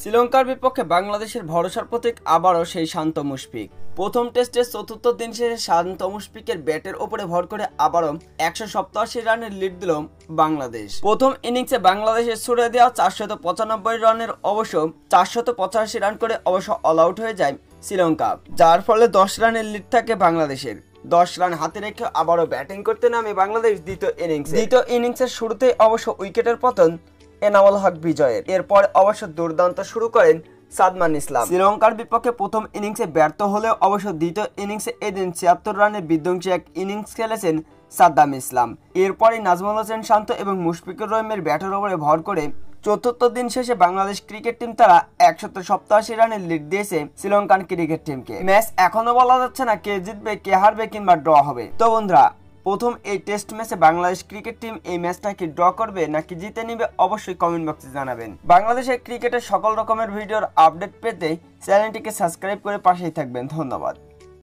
শ্রীলঙ্কার বিপক্ষে বাংলাদেশের ভরসার প্রতীক আবারও সেই শান্ত মুশফিক। প্রথম টেস্টের চতুর্থ দিন শেষে শান্ত মুশফিকের ব্যাটের উপরে ভর করে আবারও 187 রানের লিড দিল বাংলাদেশ। প্রথম ইনিংসে বাংলাদেশের ছুড়ে দেওয়া 495 রানের অবশ্য 485 রান করে অবশ্য অল আউট হয়ে যায় শ্রীলঙ্কা, যার ফলে 10 রানের লিড থাকে বাংলাদেশের। 10 রান হাতে রেখে আবারও ব্যাটিং করতে নামে বাংলাদেশ দ্বিতীয় ইনিংসের শুরুতেই অবশ্য উইকেটের পতন এনামুল হক বিজয়ের। এরপর অবশ্য দুর্দান্ত শুরু করেন সাদমান ইসলাম। শ্রীলঙ্কার বিপক্ষে প্রথম ইনিংসে ব্যর্থ হলেও অবশ্য দ্বিতীয় ইনিংসে এদিন 76 রানের বিধ্বংসী এক ইনিংস খেলেছেন সাদ্দাম ইসলাম। এরপরই নাজমুল হোসেন শান্ত এবং মুশফিকুর রহিমের ব্যাটের উপরে ভর করে চতুর্থ দিন শেষে বাংলাদেশ ক্রিকেট টিম তারা 187 রানের লিড দিয়েছে শ্রীলঙ্কান ক্রিকেট টিমকে। ম্যাচ এখনো বলা যাচ্ছে না কে জিতবে, কে হারবে কিংবা ড্র হবে। তো বন্ধুরা, প্রথম এই টেস্ট ম্যাচে বাংলাদেশ ক্রিকেট টিম এই ম্যাচটা কি ড্র করবে নাকি জিতে নিবে অবশ্যই কমেন্ট বক্সে জানাবেন। বাংলাদেশের ক্রিকেটের সকল রকমের ভিডিওর আপডেট পেতে চ্যানেলটিকে সাবস্ক্রাইব করে পাশেই থাকবেন। ধন্যবাদ।